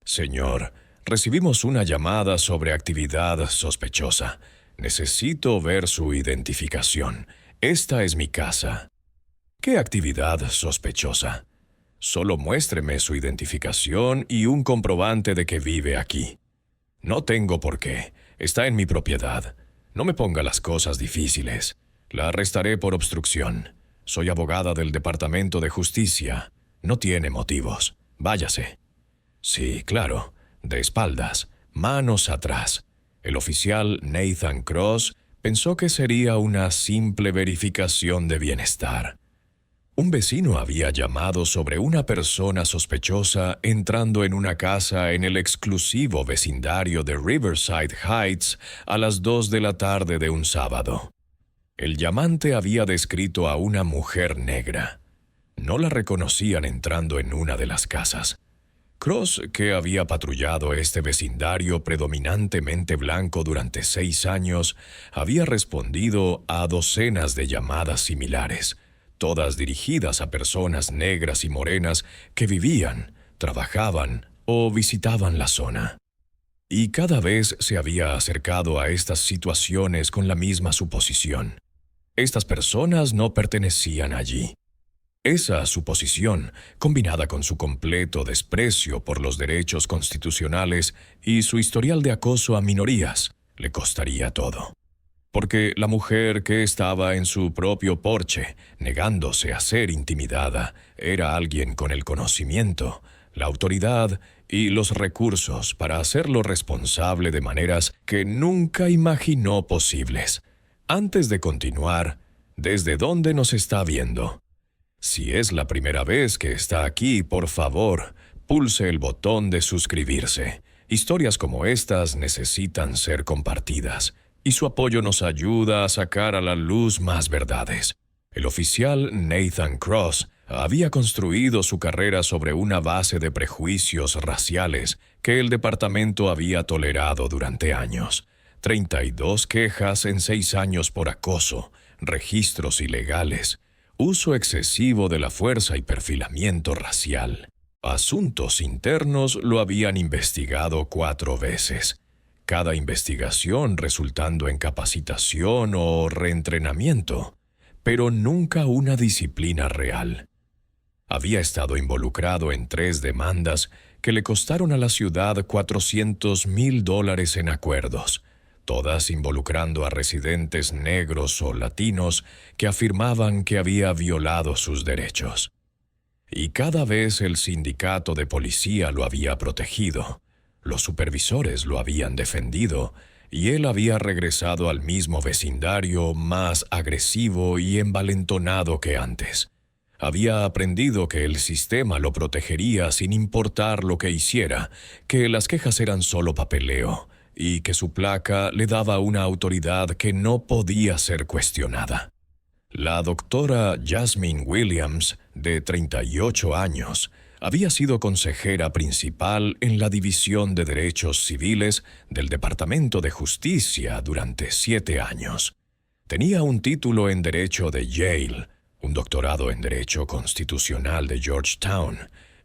Señor, recibimos una llamada sobre actividad sospechosa. Necesito ver su identificación. Esta es mi casa. ¿Qué actividad sospechosa? Solo muéstreme su identificación y un comprobante de que vive aquí. No tengo por qué. Está en mi propiedad. No me ponga las cosas difíciles. La arrestaré por obstrucción. Soy abogada del Departamento de Justicia. No tiene motivos. Váyase. Sí, claro. De espaldas. Manos atrás. El oficial Nathan Cross pensó que sería una simple verificación de bienestar. Un vecino había llamado sobre una persona sospechosa entrando en una casa en el exclusivo vecindario de Riverside Heights a las 2 de la tarde de un sábado. El llamante había descrito a una mujer negra. No la reconocían entrando en una de las casas. Cross, que había patrullado este vecindario predominantemente blanco durante 6 años, había respondido a docenas de llamadas similares, todas dirigidas a personas negras y morenas que vivían, trabajaban o visitaban la zona. Y cada vez se había acercado a estas situaciones con la misma suposición. Estas personas no pertenecían allí. Esa suposición, combinada con su completo desprecio por los derechos constitucionales y su historial de acoso a minorías, le costaría todo. Porque la mujer que estaba en su propio porche, negándose a ser intimidada, era alguien con el conocimiento, la autoridad y los recursos para hacerlo responsable de maneras que nunca imaginó posibles. Antes de continuar, ¿desde dónde nos está viendo? Si es la primera vez que está aquí, por favor, pulse el botón de suscribirse. Historias como estas necesitan ser compartidas, y su apoyo nos ayuda a sacar a la luz más verdades. El oficial Nathan Cross había construido su carrera sobre una base de prejuicios raciales que el departamento había tolerado durante años. 32 quejas en 6 años por acoso, registros ilegales, uso excesivo de la fuerza y perfilamiento racial. Asuntos internos lo habían investigado 4 veces. Cada investigación resultando en capacitación o reentrenamiento, pero nunca una disciplina real. Había estado involucrado en 3 demandas que le costaron a la ciudad $400,000 en acuerdos, todas involucrando a residentes negros o latinos que afirmaban que había violado sus derechos. Y cada vez el sindicato de policía lo había protegido, los supervisores lo habían defendido, y él había regresado al mismo vecindario más agresivo y envalentonado que antes. Había aprendido que el sistema lo protegería sin importar lo que hiciera, que las quejas eran solo papeleo, y que su placa le daba una autoridad que no podía ser cuestionada. La doctora Jasmine Williams, de 38 años, había sido consejera principal en la División de Derechos Civiles del Departamento de Justicia durante 7 años. Tenía un título en Derecho de Yale, un doctorado en Derecho Constitucional de Georgetown,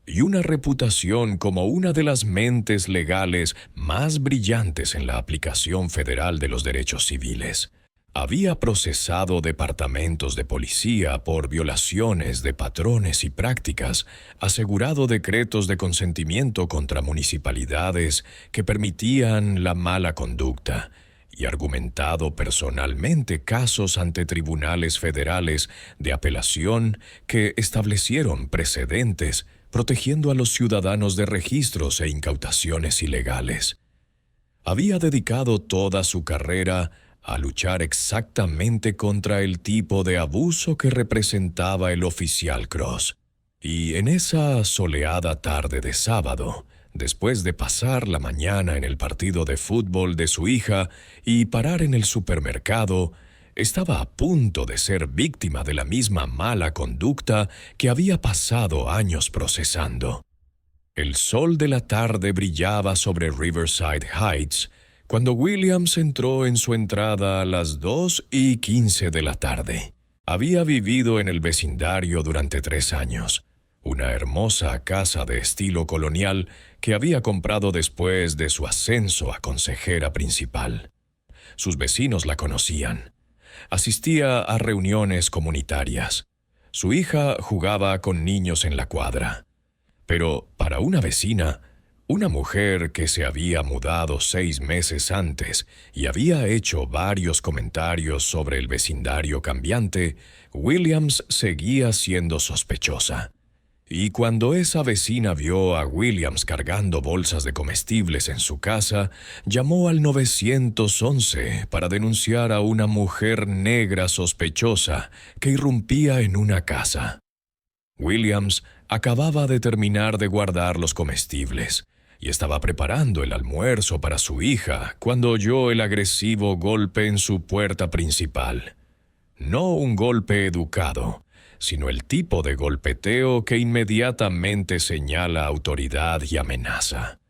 y una reputación como una de las mentes legales más brillantes en la aplicación federal de los derechos civiles. Había procesado departamentos de policía por violaciones de patrones y prácticas, asegurado decretos de consentimiento contra municipalidades que permitían la mala conducta, y argumentado personalmente casos ante tribunales federales de apelación que establecieron precedentes protegiendo a los ciudadanos de registros e incautaciones ilegales. Había dedicado toda su carrera a luchar exactamente contra el tipo de abuso que representaba el oficial Cross. Y en esa soleada tarde de sábado, después de pasar la mañana en el partido de fútbol de su hija y parar en el supermercado, estaba a punto de ser víctima de la misma mala conducta que había pasado años procesando. El sol de la tarde brillaba sobre Riverside Heights cuando Williams entró en su entrada a las 2:15 de la tarde. Había vivido en el vecindario durante 3 años, una hermosa casa de estilo colonial que había comprado después de su ascenso a consejera principal. Sus vecinos la conocían. Asistía a reuniones comunitarias. Su hija jugaba con niños en la cuadra. Pero para una vecina, una mujer que se había mudado 6 meses antes y había hecho varios comentarios sobre el vecindario cambiante, Williams seguía siendo sospechosa. Y cuando esa vecina vio a Williams cargando bolsas de comestibles en su casa, llamó al 911 para denunciar a una mujer negra sospechosa que irrumpía en una casa. Williams acababa de terminar de guardar los comestibles y estaba preparando el almuerzo para su hija cuando oyó el agresivo golpe en su puerta principal. No un golpe educado, sino el tipo de golpeteo que inmediatamente señala autoridad y amenaza.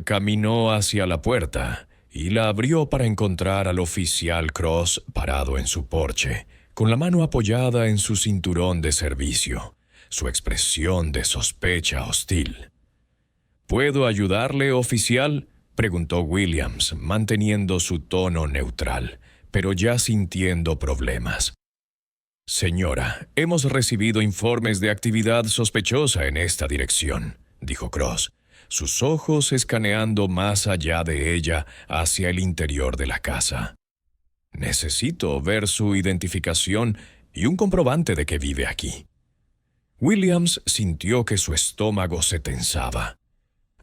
Caminó hacia la puerta y la abrió para encontrar al oficial Cross parado en su porche, con la mano apoyada en su cinturón de servicio, su expresión de sospecha hostil. ¿Puedo ayudarle, oficial?, preguntó Williams, manteniendo su tono neutral, pero ya sintiendo problemas. Señora, hemos recibido informes de actividad sospechosa en esta dirección, dijo Cross, sus ojos escaneando más allá de ella hacia el interior de la casa. Necesito ver su identificación y un comprobante de que vive aquí. Williams sintió que su estómago se tensaba.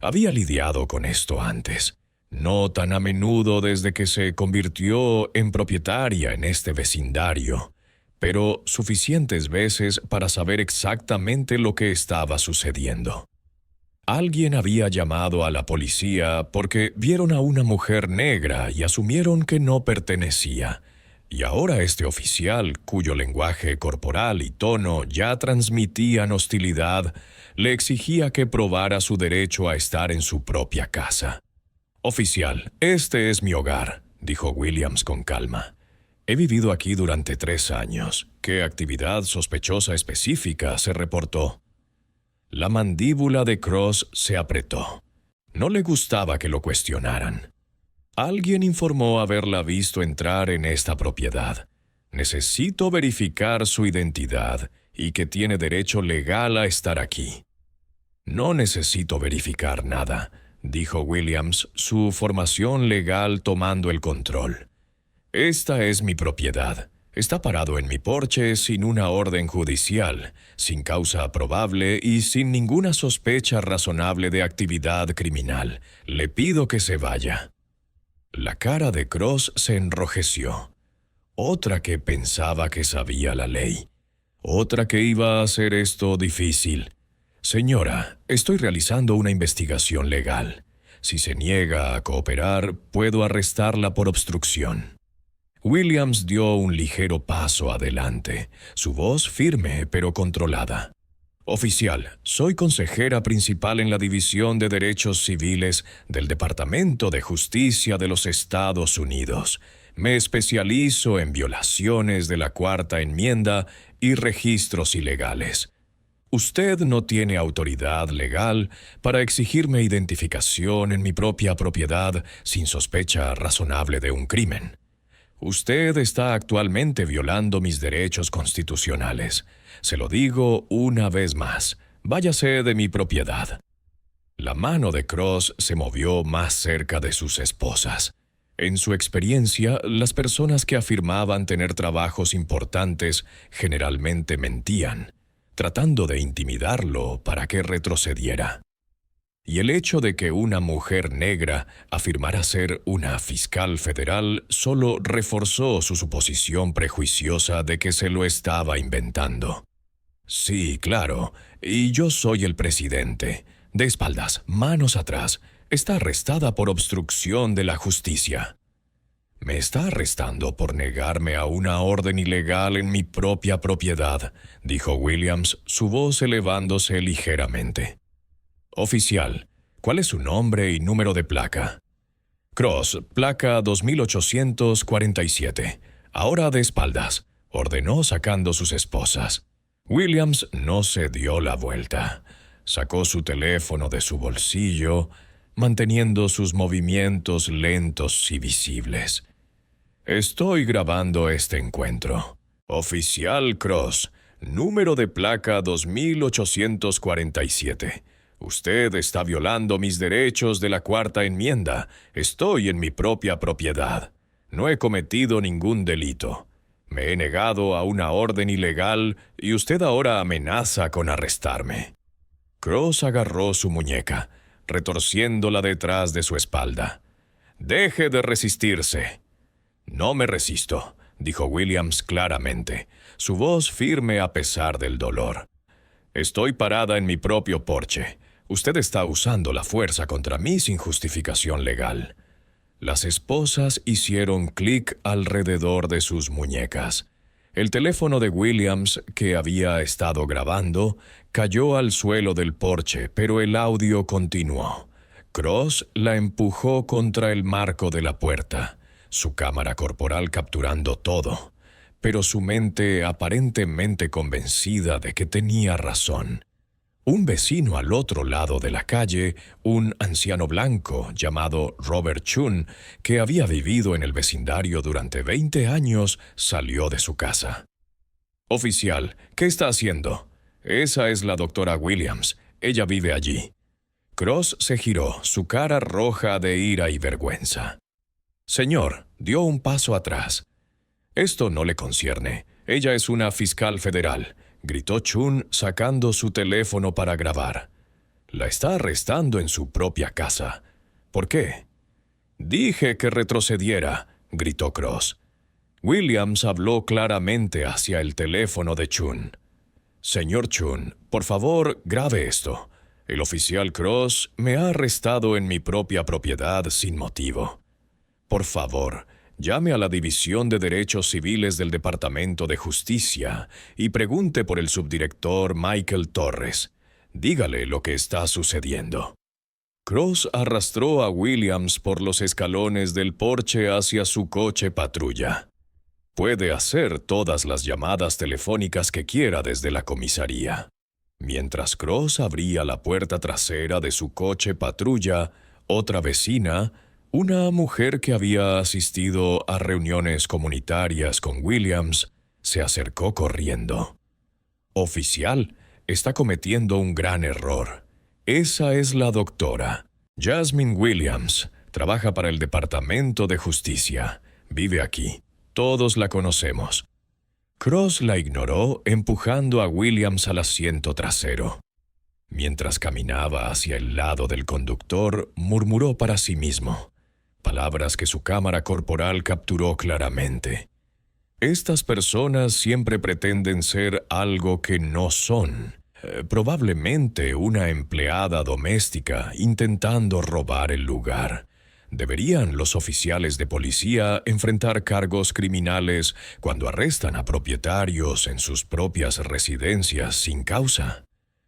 Había lidiado con esto antes, no tan a menudo desde que se convirtió en propietaria en este vecindario, pero suficientes veces para saber exactamente lo que estaba sucediendo. Alguien había llamado a la policía porque vieron a una mujer negra y asumieron que no pertenecía. Y ahora este oficial, cuyo lenguaje corporal y tono ya transmitían hostilidad, le exigía que probara su derecho a estar en su propia casa. «Oficial, este es mi hogar», dijo Williams con calma. «He vivido aquí durante 3 años. ¿Qué actividad sospechosa específica se reportó?» La mandíbula de Cross se apretó. No le gustaba que lo cuestionaran. Alguien informó haberla visto entrar en esta propiedad. Necesito verificar su identidad y que tiene derecho legal a estar aquí. No necesito verificar nada, dijo Williams, su formación legal tomando el control. Esta es mi propiedad. Está parado en mi porche sin una orden judicial, sin causa probable y sin ninguna sospecha razonable de actividad criminal. Le pido que se vaya. La cara de Cross se enrojeció. Otra que pensaba que sabía la ley. Otra que iba a hacer esto difícil. Señora, estoy realizando una investigación legal. Si se niega a cooperar, puedo arrestarla por obstrucción. Williams dio un ligero paso adelante, su voz firme pero controlada. Oficial, soy consejera principal en la División de Derechos Civiles del Departamento de Justicia de los Estados Unidos. Me especializo en violaciones de la Cuarta Enmienda y registros ilegales. Usted no tiene autoridad legal para exigirme identificación en mi propia propiedad sin sospecha razonable de un crimen. Usted está actualmente violando mis derechos constitucionales. Se lo digo una vez más. Váyase de mi propiedad. La mano de Cross se movió más cerca de sus esposas. En su experiencia, las personas que afirmaban tener trabajos importantes generalmente mentían, tratando de intimidarlo para que retrocediera. Y el hecho de que una mujer negra afirmara ser una fiscal federal solo reforzó su suposición prejuiciosa de que se lo estaba inventando. Sí, claro, y yo soy el presidente. De espaldas, manos atrás, está arrestada por obstrucción de la justicia. Me está arrestando por negarme a una orden ilegal en mi propia propiedad, dijo Williams, su voz elevándose ligeramente. Oficial, ¿cuál es su nombre y número de placa? Cross, placa 2847. Ahora de espaldas, ordenó sacando sus esposas. Williams no se dio la vuelta. Sacó su teléfono de su bolsillo, manteniendo sus movimientos lentos y visibles. Estoy grabando este encuentro. Oficial Cross, número de placa 2847. Usted está violando mis derechos de la Cuarta Enmienda. Estoy en mi propia propiedad. No he cometido ningún delito. Me he negado a una orden ilegal y usted ahora amenaza con arrestarme. Cross agarró su muñeca, retorciéndola detrás de su espalda. «Deje de resistirse». «No me resisto», dijo Williams claramente, su voz firme a pesar del dolor. «Estoy parada en mi propio porche. Usted está usando la fuerza contra mí sin justificación legal». Las esposas hicieron clic alrededor de sus muñecas. El teléfono de Williams, que había estado grabando, cayó al suelo del porche, pero el audio continuó. Cross la empujó contra el marco de la puerta, su cámara corporal capturando todo, pero su mente aparentemente convencida de que tenía razón. Un vecino al otro lado de la calle, un anciano blanco llamado Robert Chun, que había vivido en el vecindario durante 20 años, salió de su casa. «Oficial, ¿qué está haciendo?» «Esa es la doctora Williams. Ella vive allí». Cross se giró, su cara roja de ira y vergüenza. «Señor», dio un paso atrás. «Esto no le concierne. Ella es una fiscal federal», gritó Chun sacando su teléfono para grabar. «La está arrestando en su propia casa. ¿Por qué?» «Dije que retrocediera», gritó Cross. Williams habló claramente hacia el teléfono de Chun. «Señor Chun, por favor, grabe esto. El oficial Cross me ha arrestado en mi propia propiedad sin motivo. Por favor, llame a la División de Derechos Civiles del Departamento de Justicia y pregunte por el subdirector Michael Torres. Dígale lo que está sucediendo». Cross arrastró a Williams por los escalones del porche hacia su coche patrulla. «Puede hacer todas las llamadas telefónicas que quiera desde la comisaría». Mientras Cross abría la puerta trasera de su coche patrulla, otra vecina, una mujer que había asistido a reuniones comunitarias con Williams, se acercó corriendo. «Oficial, está cometiendo un gran error. Esa es la doctora. Jasmine Williams. Trabaja para el Departamento de Justicia. Vive aquí. Todos la conocemos». Cross la ignoró, empujando a Williams al asiento trasero. Mientras caminaba hacia el lado del conductor, murmuró para sí mismo, palabras que su cámara corporal capturó claramente. «Estas personas siempre pretenden ser algo que no son. Probablemente una empleada doméstica intentando robar el lugar. ¿Deberían los oficiales de policía enfrentar cargos criminales cuando arrestan a propietarios en sus propias residencias sin causa?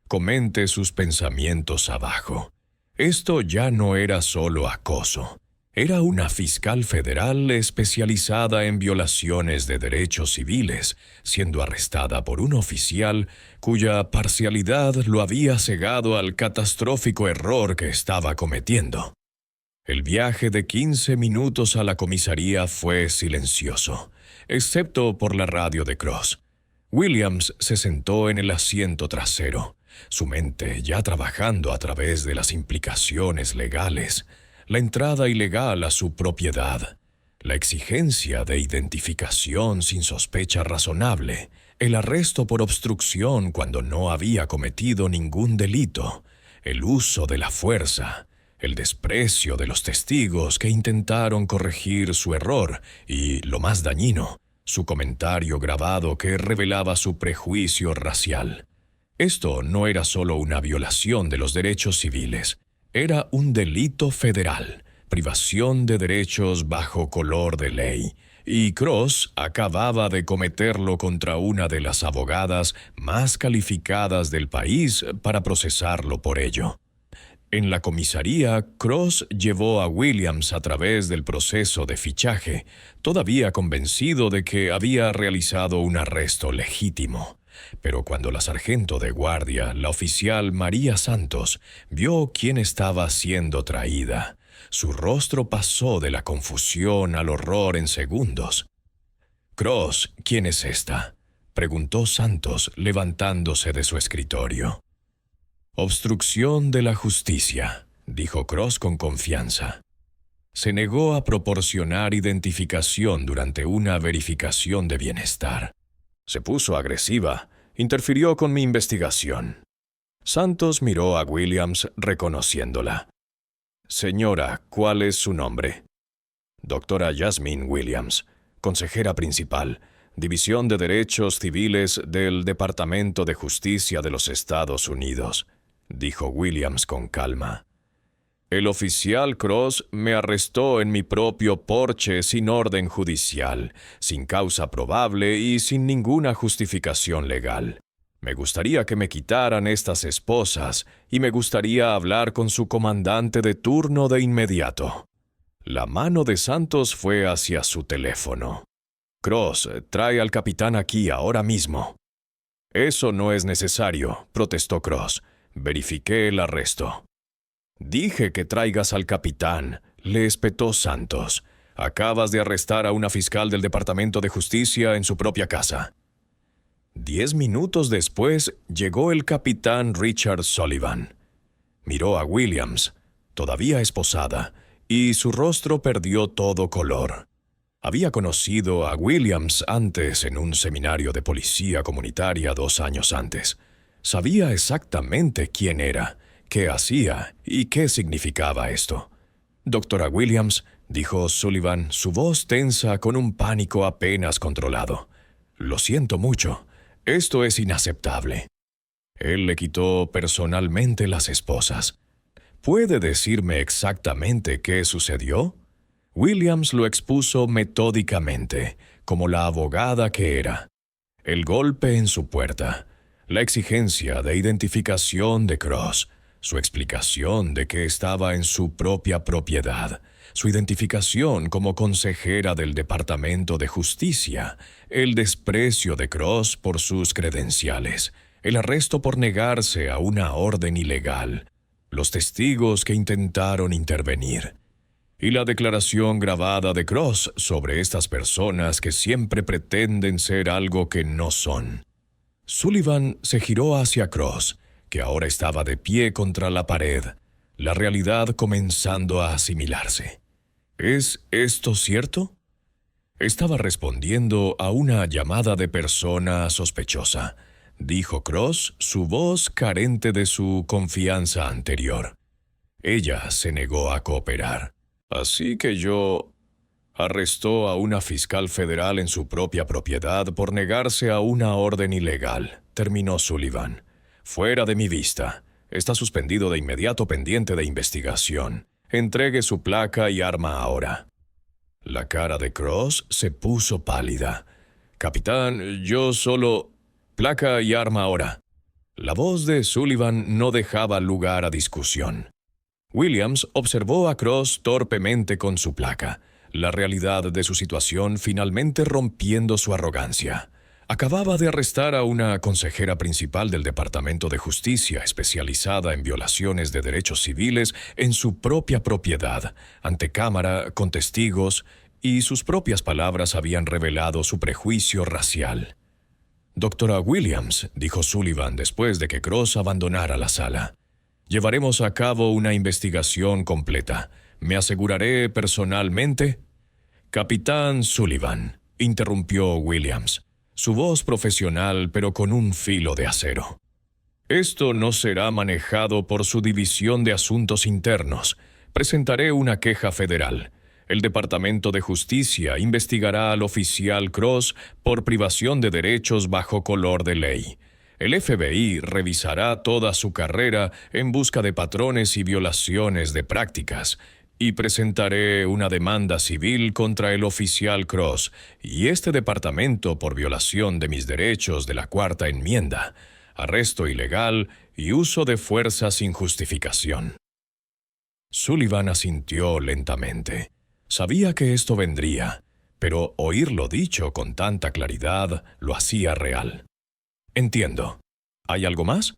Comente sus pensamientos abajo. Esto ya no era solo acoso. Era una fiscal federal especializada en violaciones de derechos civiles, siendo arrestada por un oficial cuya parcialidad lo había cegado al catastrófico error que estaba cometiendo. El viaje de 15 minutos a la comisaría fue silencioso, excepto por la radio de Cross. Williams se sentó en el asiento trasero, su mente ya trabajando a través de las implicaciones legales, la entrada ilegal a su propiedad, la exigencia de identificación sin sospecha razonable, el arresto por obstrucción cuando no había cometido ningún delito, el uso de la fuerza, el desprecio de los testigos que intentaron corregir su error y, lo más dañino, su comentario grabado que revelaba su prejuicio racial. Esto no era solo una violación de los derechos civiles, era un delito federal, privación de derechos bajo color de ley, y Cross acababa de cometerlo contra una de las abogadas más calificadas del país para procesarlo por ello. En la comisaría, Cross llevó a Williams a través del proceso de fichaje, todavía convencido de que había realizado un arresto legítimo. pero cuando la sargento de guardia, la oficial María Santos, vio quién estaba siendo traída, su rostro pasó de la confusión al horror en segundos. «Cross, ¿quién es esta?», preguntó Santos, levantándose de su escritorio. «Obstrucción de la justicia», dijo Cross con confianza. Se negó a proporcionar identificación durante una verificación de bienestar. Se puso agresiva, interfirió con mi investigación. Santos miró a Williams reconociéndola. «Señora, ¿cuál es su nombre?» «Doctora Jasmine Williams, consejera principal, División de Derechos Civiles del Departamento de Justicia de los Estados Unidos», dijo Williams con calma. «El oficial Cross me arrestó en mi propio porche sin orden judicial, sin causa probable y sin ninguna justificación legal. Me gustaría que me quitaran estas esposas y me gustaría hablar con su comandante de turno de inmediato». La mano de Santos fue hacia su teléfono. «Cross, trae al capitán aquí ahora mismo». «Eso no es necesario», protestó Cross. «Verifiqué el arresto». «Dije que traigas al capitán», le espetó Santos. «Acabas de arrestar a una fiscal del Departamento de Justicia en su propia casa». 10 minutos después llegó el capitán Richard Sullivan. Miró a Williams, todavía esposada, y su rostro perdió todo color. Había conocido a Williams antes en un seminario de policía comunitaria 2 años antes. Sabía exactamente quién era, qué hacía y qué significaba esto. «Doctora Williams», dijo Sullivan, su voz tensa con un pánico apenas controlado. «Lo siento mucho. Esto es inaceptable». Él le quitó personalmente las esposas. «¿Puede decirme exactamente qué sucedió?». Williams lo expuso metódicamente, como la abogada que era. El golpe en su puerta, la exigencia de identificación de Cross, su explicación de que estaba en su propia propiedad, su identificación como consejera del Departamento de Justicia, el desprecio de Cross por sus credenciales, el arresto por negarse a una orden ilegal, los testigos que intentaron intervenir, y la declaración grabada de Cross sobre estas personas que siempre pretenden ser algo que no son. Sullivan se giró hacia Cross, que ahora estaba de pie contra la pared, la realidad comenzando a asimilarse. ¿Es esto cierto? Estaba respondiendo a una llamada de persona sospechosa, dijo Cross, su voz carente de su confianza anterior. Ella se negó a cooperar. «Así que yo...». «Arrestó a una fiscal federal en su propia propiedad por negarse a una orden ilegal», terminó Sullivan. «Fuera de mi vista. Está suspendido de inmediato pendiente de investigación. Entregue su placa y arma ahora». La cara de Cross se puso pálida. «Capitán, yo solo... placa y arma ahora». La voz de Sullivan no dejaba lugar a discusión. Williams observó a Cross torpemente con su placa, la realidad de su situación finalmente rompiendo su arrogancia. Acababa de arrestar a una consejera principal del Departamento de Justicia especializada en violaciones de derechos civiles en su propia propiedad, ante cámara, con testigos, y sus propias palabras habían revelado su prejuicio racial. «Doctora Williams», dijo Sullivan después de que Cross abandonara la sala, «llevaremos a cabo una investigación completa. ¿Me aseguraré personalmente?» «Capitán Sullivan», interrumpió Williams, su voz profesional pero con un filo de acero. «Esto no será manejado por su División de Asuntos Internos. Presentaré una queja federal. El Departamento de Justicia investigará al oficial Cross por privación de derechos bajo color de ley. El FBI revisará toda su carrera en busca de patrones y violaciones de prácticas, y presentaré una demanda civil contra el oficial Cross y este departamento por violación de mis derechos de la Cuarta Enmienda, arresto ilegal y uso de fuerza sin justificación». Sullivan asintió lentamente. Sabía que esto vendría, pero oírlo dicho con tanta claridad lo hacía real. Entiendo. ¿Hay algo más?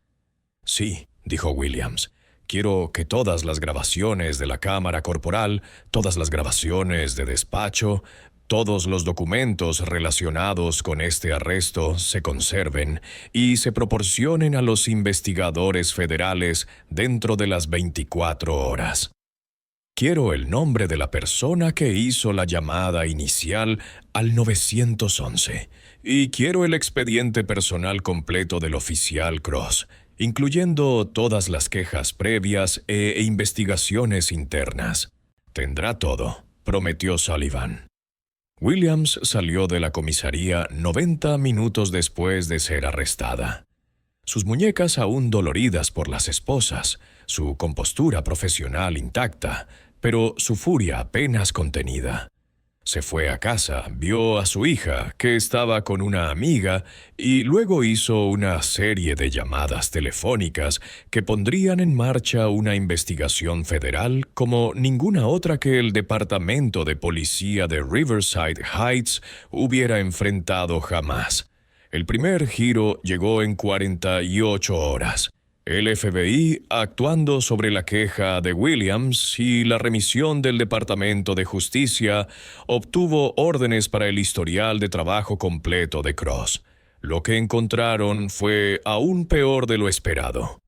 Sí, dijo Williams. Quiero que todas las grabaciones de la cámara corporal, todas las grabaciones de despacho, todos los documentos relacionados con este arresto se conserven y se proporcionen a los investigadores federales dentro de las 24 horas. Quiero el nombre de la persona que hizo la llamada inicial al 911 y quiero el expediente personal completo del oficial Cross, incluyendo todas las quejas previas e investigaciones internas. Tendrá todo, prometió Sullivan. Williams salió de la comisaría 90 minutos después de ser arrestada. Sus muñecas aún doloridas por las esposas, su compostura profesional intacta, pero su furia apenas contenida. Se fue a casa, vio a su hija, que estaba con una amiga, y luego hizo una serie de llamadas telefónicas que pondrían en marcha una investigación federal como ninguna otra que el Departamento de Policía de Riverside Heights hubiera enfrentado jamás. El primer giro llegó en 48 horas. El FBI, actuando sobre la queja de Williams y la remisión del Departamento de Justicia, obtuvo órdenes para el historial de trabajo completo de Cross. Lo que encontraron fue aún peor de lo esperado.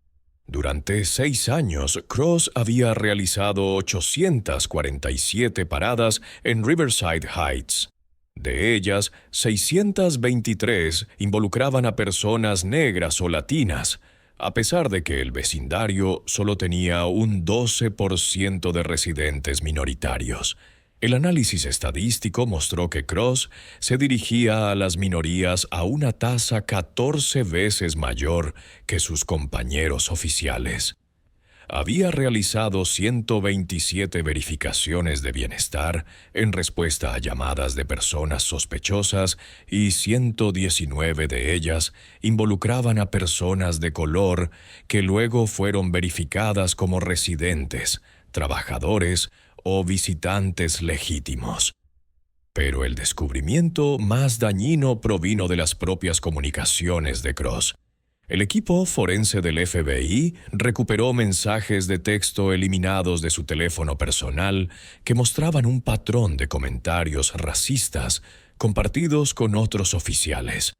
Durante 6 años, Cross había realizado 847 paradas en Riverside Heights. De ellas, 623 involucraban a personas negras o latinas, a pesar de que el vecindario solo tenía un 12% de residentes minoritarios. El análisis estadístico mostró que Cross se dirigía a las minorías a una tasa 14 veces mayor que sus compañeros oficiales. Había realizado 127 verificaciones de bienestar en respuesta a llamadas de personas sospechosas y 119 de ellas involucraban a personas de color que luego fueron verificadas como residentes, trabajadores o visitantes legítimos. Pero el descubrimiento más dañino provino de las propias comunicaciones de Cross. El equipo forense del FBI recuperó mensajes de texto eliminados de su teléfono personal que mostraban un patrón de comentarios racistas compartidos con otros oficiales.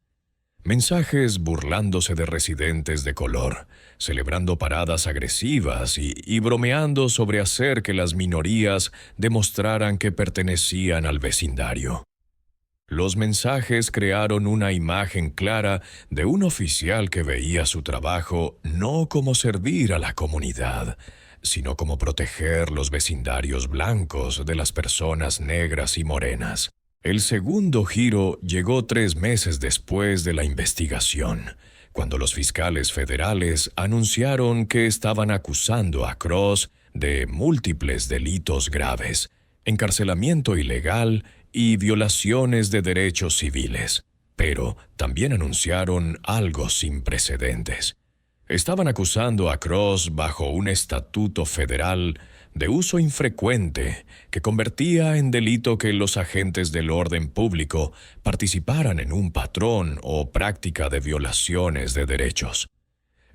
Mensajes burlándose de residentes de color, celebrando paradas agresivas y bromeando sobre hacer que las minorías demostraran que pertenecían al vecindario. Los mensajes crearon una imagen clara de un oficial que veía su trabajo no como servir a la comunidad, sino como proteger los vecindarios blancos de las personas negras y morenas. El segundo giro llegó 3 meses después de la investigación, cuando los fiscales federales anunciaron que estaban acusando a Cross de múltiples delitos graves, encarcelamiento ilegal y violaciones de derechos civiles. Pero también anunciaron algo sin precedentes. Estaban acusando a Cross bajo un estatuto federal de uso infrecuente que convertía en delito que los agentes del orden público participaran en un patrón o práctica de violaciones de derechos.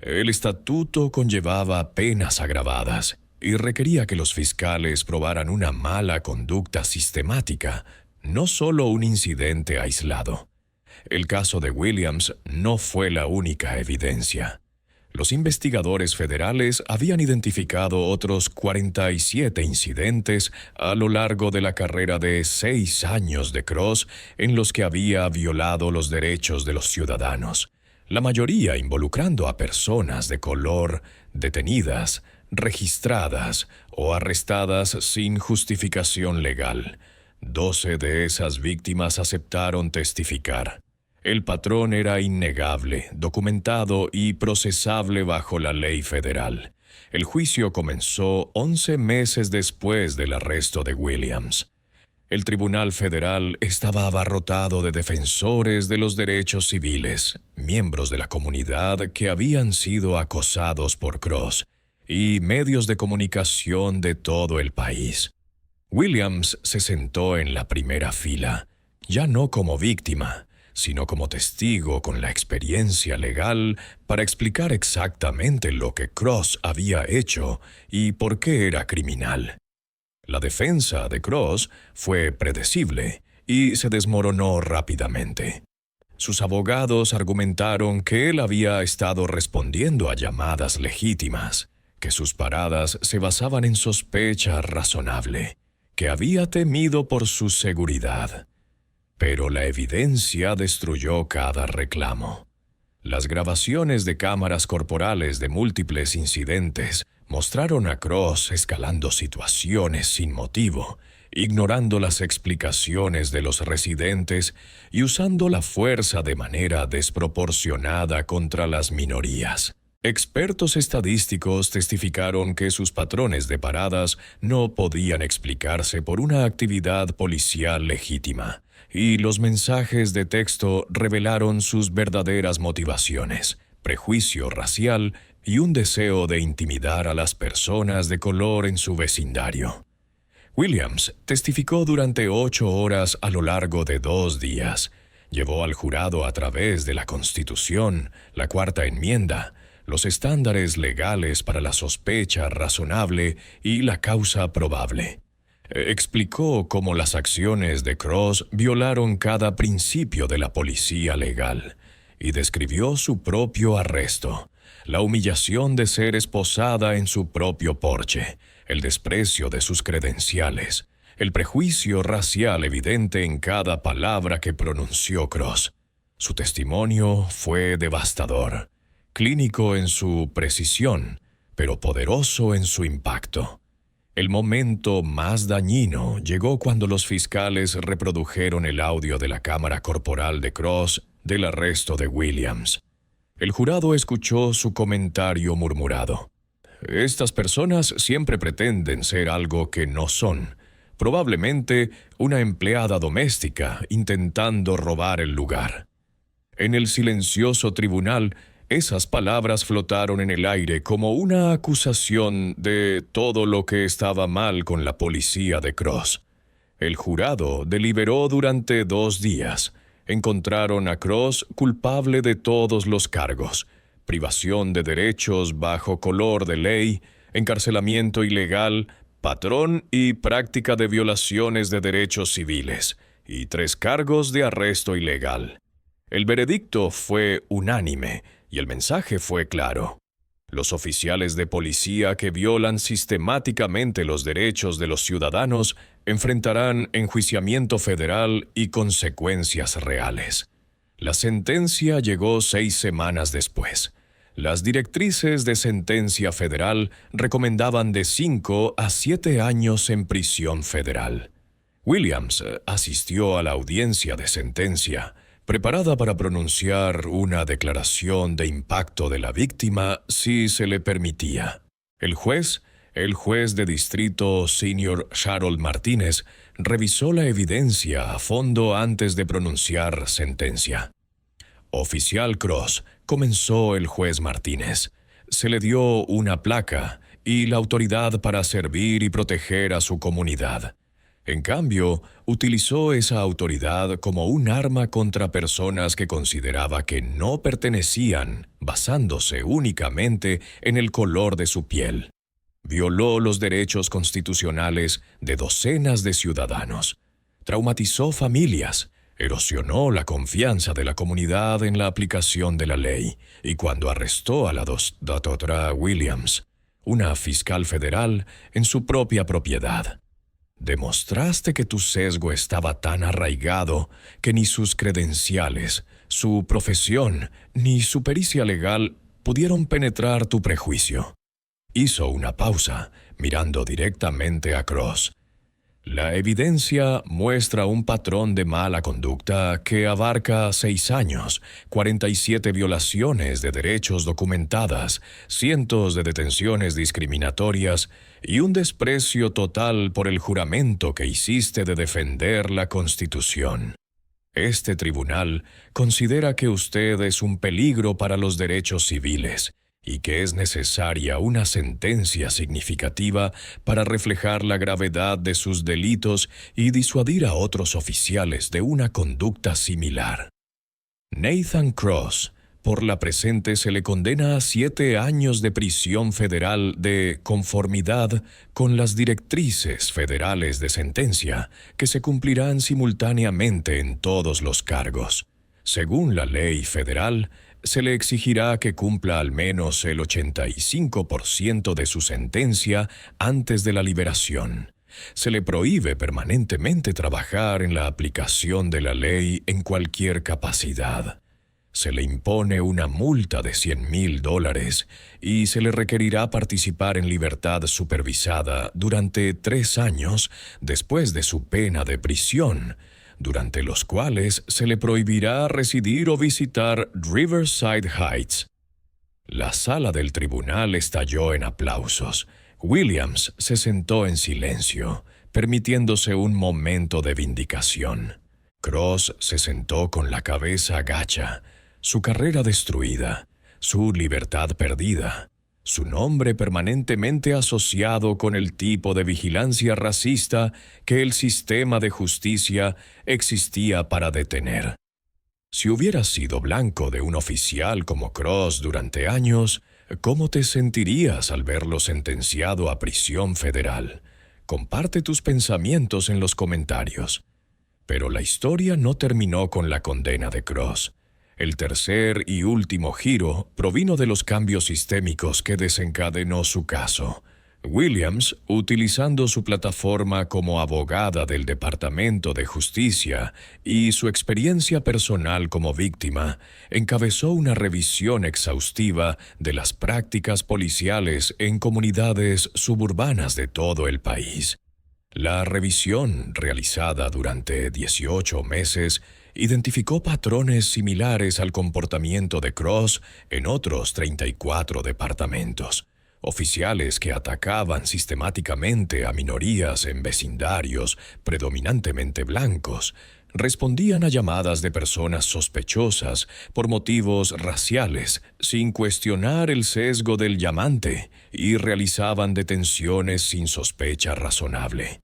El estatuto conllevaba penas agravadas y requería que los fiscales probaran una mala conducta sistemática, no solo un incidente aislado. El caso de Williams no fue la única evidencia. Los investigadores federales habían identificado otros 47 incidentes a lo largo de la carrera de 6 años de Cross en los que había violado los derechos de los ciudadanos, la mayoría involucrando a personas de color detenidas, registradas o arrestadas sin justificación legal. 12 de esas víctimas aceptaron testificar. El patrón era innegable, documentado y procesable bajo la ley federal. El juicio comenzó 11 meses después del arresto de Williams. El Tribunal Federal estaba abarrotado de defensores de los derechos civiles, miembros de la comunidad que habían sido acosados por Cross, y medios de comunicación de todo el país. Williams se sentó en la primera fila, ya no como víctima, sino como testigo con la experiencia legal para explicar exactamente lo que Cross había hecho y por qué era criminal. La defensa de Cross fue predecible y se desmoronó rápidamente. Sus abogados argumentaron que él había estado respondiendo a llamadas legítimas, que sus paradas se basaban en sospecha razonable, que había temido por su seguridad. Pero la evidencia destruyó cada reclamo. Las grabaciones de cámaras corporales de múltiples incidentes mostraron a Cross escalando situaciones sin motivo, ignorando las explicaciones de los residentes y usando la fuerza de manera desproporcionada contra las minorías. Expertos estadísticos testificaron que sus patrones de paradas no podían explicarse por una actividad policial legítima, y los mensajes de texto revelaron sus verdaderas motivaciones: prejuicio racial y un deseo de intimidar a las personas de color en su vecindario. Williams testificó durante 8 horas a lo largo de 2 días. Llevó al jurado a través de la Constitución, la Cuarta Enmienda, los estándares legales para la sospecha razonable y la causa probable. Explicó cómo las acciones de Cross violaron cada principio de la policía legal y describió su propio arresto, la humillación de ser esposada en su propio porche, el desprecio de sus credenciales, el prejuicio racial evidente en cada palabra que pronunció Cross. Su testimonio fue devastador, clínico en su precisión, pero poderoso en su impacto. El momento más dañino llegó cuando los fiscales reprodujeron el audio de la cámara corporal de Cross del arresto de Williams. El jurado escuchó su comentario murmurado: «Estas personas siempre pretenden ser algo que no son. Probablemente una empleada doméstica intentando robar el lugar». En el silencioso tribunal, esas palabras flotaron en el aire como una acusación de todo lo que estaba mal con la policía de Cross. El jurado deliberó durante 2 días. Encontraron a Cross culpable de todos los cargos: privación de derechos bajo color de ley, encarcelamiento ilegal, patrón y práctica de violaciones de derechos civiles, y 3 cargos de arresto ilegal. El veredicto fue unánime y el mensaje fue claro: los oficiales de policía que violan sistemáticamente los derechos de los ciudadanos enfrentarán enjuiciamiento federal y consecuencias reales. La sentencia llegó 6 semanas después. Las directrices de sentencia federal recomendaban de 5 a 7 años en prisión federal. Williams asistió a la audiencia de sentencia, preparada para pronunciar una declaración de impacto de la víctima si se le permitía. El juez de distrito Senior Harold Martínez revisó la evidencia a fondo antes de pronunciar sentencia. «Oficial Cross», comenzó el juez Martínez, «se le dio una placa y la autoridad para servir y proteger a su comunidad. En cambio, utilizó esa autoridad como un arma contra personas que consideraba que no pertenecían, basándose únicamente en el color de su piel. Violó los derechos constitucionales de docenas de ciudadanos. Traumatizó familias, erosionó la confianza de la comunidad en la aplicación de la ley, y cuando arrestó a la doctora Williams, una fiscal federal, en su propia propiedad, demostraste que tu sesgo estaba tan arraigado que ni sus credenciales, su profesión, ni su pericia legal pudieron penetrar tu prejuicio». Hizo una pausa, mirando directamente a Cross. «La evidencia muestra un patrón de mala conducta que abarca 6 años, 47 violaciones de derechos documentadas, cientos de detenciones discriminatorias y un desprecio total por el juramento que hiciste de defender la Constitución. Este tribunal considera que usted es un peligro para los derechos civiles y que es necesaria una sentencia significativa para reflejar la gravedad de sus delitos y disuadir a otros oficiales de una conducta similar». Nathan Cross. Por la presente se le condena a 7 años de prisión federal de conformidad con las directrices federales de sentencia, que se cumplirán simultáneamente en todos los cargos. Según la ley federal, se le exigirá que cumpla al menos el 85% de su sentencia antes de la liberación. Se le prohíbe permanentemente trabajar en la aplicación de la ley en cualquier capacidad. Se le impone una multa de $100,000 y se le requerirá participar en libertad supervisada durante 3 años después de su pena de prisión, durante los cuales se le prohibirá residir o visitar Riverside Heights. La sala del tribunal estalló en aplausos. Williams se sentó en silencio, permitiéndose un momento de vindicación. Cross se sentó con la cabeza gacha, su carrera destruida, su libertad perdida, su nombre permanentemente asociado con el tipo de vigilancia racista que el sistema de justicia existía para detener. Si hubieras sido blanco de un oficial como Cross durante años, ¿cómo te sentirías al verlo sentenciado a prisión federal? Comparte tus pensamientos en los comentarios. Pero la historia no terminó con la condena de Cross. El tercer y último giro provino de los cambios sistémicos que desencadenó su caso. Williams, utilizando su plataforma como abogada del Departamento de Justicia y su experiencia personal como víctima, encabezó una revisión exhaustiva de las prácticas policiales en comunidades suburbanas de todo el país. La revisión, realizada durante 18 meses, identificó patrones similares al comportamiento de Cross en otros 34 departamentos. Oficiales que atacaban sistemáticamente a minorías en vecindarios predominantemente blancos, respondían a llamadas de personas sospechosas por motivos raciales sin cuestionar el sesgo del llamante y realizaban detenciones sin sospecha razonable.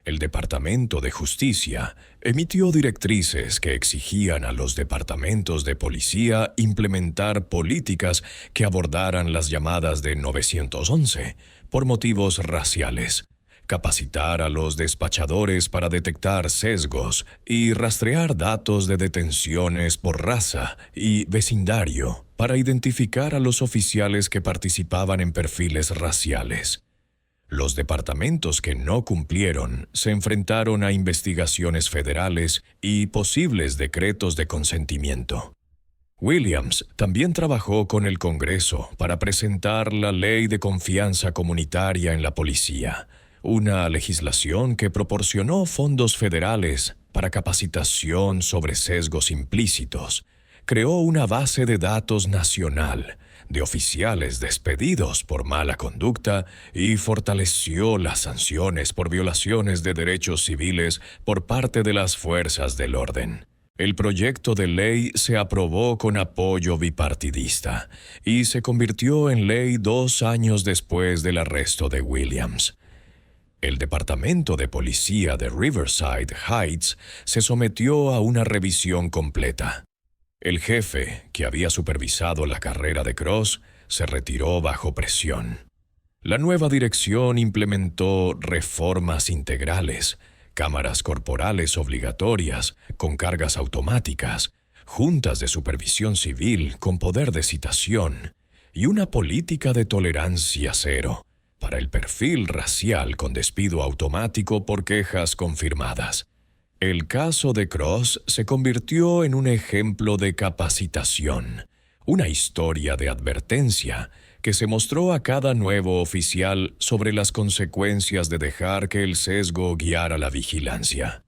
El Departamento de Justicia emitió directrices que exigían a los departamentos de policía implementar políticas que abordaran las llamadas de 911 por motivos raciales, capacitar a los despachadores para detectar sesgos y rastrear datos de detenciones por raza y vecindario para identificar a los oficiales que participaban en perfiles raciales. Los departamentos que no cumplieron se enfrentaron a investigaciones federales y posibles decretos de consentimiento. Williams también trabajó con el Congreso para presentar la Ley de Confianza Comunitaria en la Policía, una legislación que proporcionó fondos federales para capacitación sobre sesgos implícitos, creó una base de datos nacional de oficiales despedidos por mala conducta y fortaleció las sanciones por violaciones de derechos civiles por parte de las fuerzas del orden. El proyecto de ley se aprobó con apoyo bipartidista y se convirtió en ley 2 años después del arresto de Williams. El Departamento de Policía de Riverside Heights se sometió a una revisión completa. El jefe, que había supervisado la carrera de Cross, se retiró bajo presión. La nueva dirección implementó reformas integrales, cámaras corporales obligatorias con cargas automáticas, juntas de supervisión civil con poder de citación y una política de tolerancia cero para el perfil racial con despido automático por quejas confirmadas. El caso de Cross se convirtió en un ejemplo de capacitación, una historia de advertencia que se mostró a cada nuevo oficial sobre las consecuencias de dejar que el sesgo guiara la vigilancia.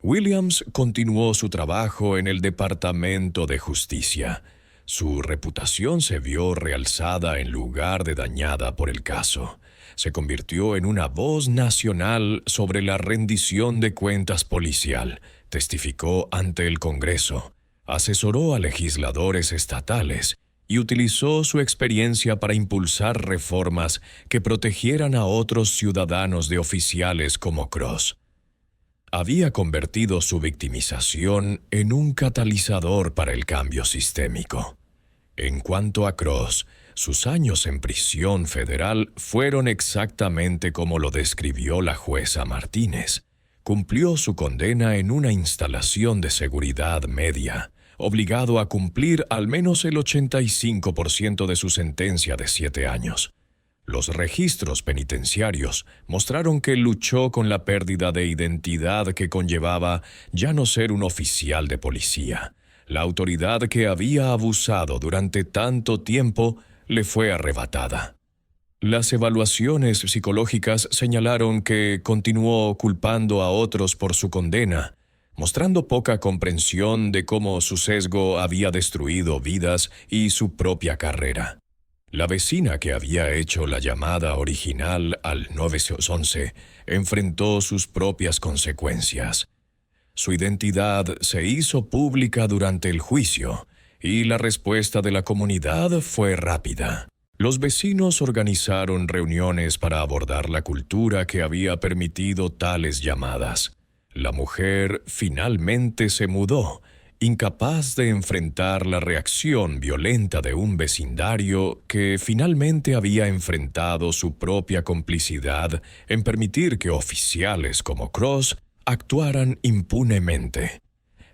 Williams continuó su trabajo en el Departamento de Justicia. Su reputación se vio realzada en lugar de dañada por el caso. Se convirtió en una voz nacional sobre la rendición de cuentas policial, testificó ante el Congreso, asesoró a legisladores estatales y utilizó su experiencia para impulsar reformas que protegieran a otros ciudadanos de oficiales como Cross. había convertido su victimización en un catalizador para el cambio sistémico. En cuanto a Cross, sus años en prisión federal fueron exactamente como lo describió la jueza Martínez. Cumplió su condena en una instalación de seguridad media, obligado a cumplir al menos el 85% de su sentencia de 7 años. Los registros penitenciarios mostraron que luchó con la pérdida de identidad que conllevaba ya no ser un oficial de policía. La autoridad que había abusado durante tanto tiempo le fue arrebatada. Las evaluaciones psicológicas señalaron que continuó culpando a otros por su condena, mostrando poca comprensión de cómo su sesgo había destruido vidas y su propia carrera. La vecina que había hecho la llamada original al 911 enfrentó sus propias consecuencias. Su identidad se hizo pública durante el juicio y la respuesta de la comunidad fue rápida. Los vecinos organizaron reuniones para abordar la cultura que había permitido tales llamadas. La mujer finalmente se mudó, incapaz de enfrentar la reacción violenta de un vecindario que finalmente había enfrentado su propia complicidad en permitir que oficiales como Cross actuaran impunemente.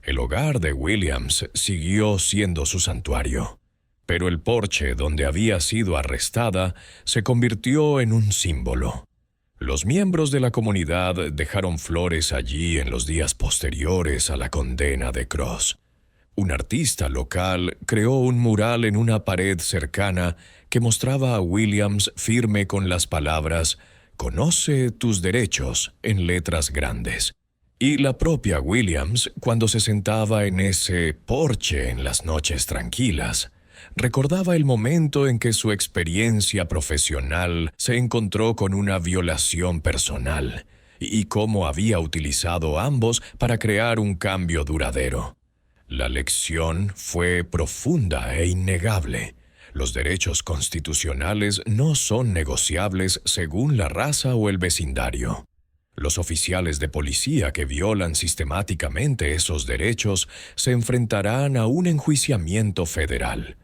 El hogar de Williams siguió siendo su santuario, pero el porche donde había sido arrestada se convirtió en un símbolo. Los miembros de la comunidad dejaron flores allí en los días posteriores a la condena de Cross. Un artista local creó un mural en una pared cercana que mostraba a Williams firme con las palabras «Conoce tus derechos» en letras grandes. Y la propia Williams, cuando se sentaba en ese porche en las noches tranquilas, recordaba el momento en que su experiencia profesional se encontró con una violación personal y cómo había utilizado ambos para crear un cambio duradero. La lección fue profunda e innegable. Los derechos constitucionales no son negociables según la raza o el vecindario. Los oficiales de policía que violan sistemáticamente esos derechos se enfrentarán a un enjuiciamiento federal.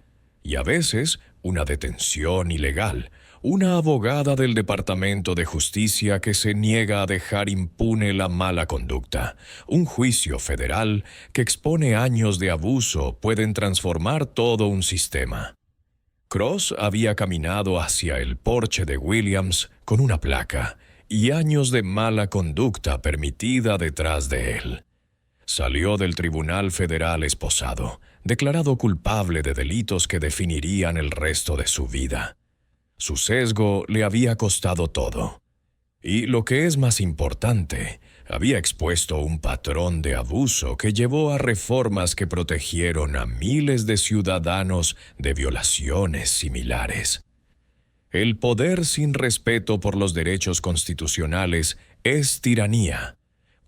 Y a veces, una detención ilegal, una abogada del Departamento de Justicia que se niega a dejar impune la mala conducta, un juicio federal que expone años de abuso pueden transformar todo un sistema. Cross había caminado hacia el porche de Williams con una placa y años de mala conducta permitida detrás de él. Salió del Tribunal Federal esposado, declarado culpable de delitos que definirían el resto de su vida. Su sesgo le había costado todo. Y lo que es más importante, había expuesto un patrón de abuso que llevó a reformas que protegieron a miles de ciudadanos de violaciones similares. El poder sin respeto por los derechos constitucionales es tiranía.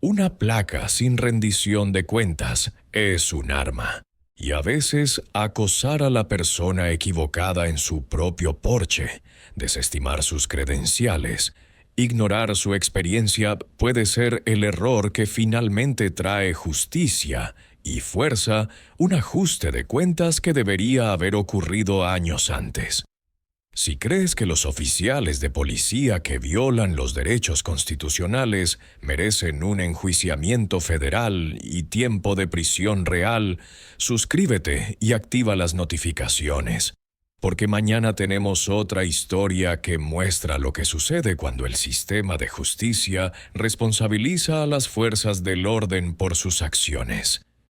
Una placa sin rendición de cuentas es un arma. Y a veces acosar a la persona equivocada en su propio porche, desestimar sus credenciales, ignorar su experiencia puede ser el error que finalmente trae justicia y fuerza un ajuste de cuentas que debería haber ocurrido años antes. Si crees que los oficiales de policía que violan los derechos constitucionales merecen un enjuiciamiento federal y tiempo de prisión real, suscríbete y activa las notificaciones, porque mañana tenemos otra historia que muestra lo que sucede cuando el sistema de justicia responsabiliza a las fuerzas del orden por sus acciones.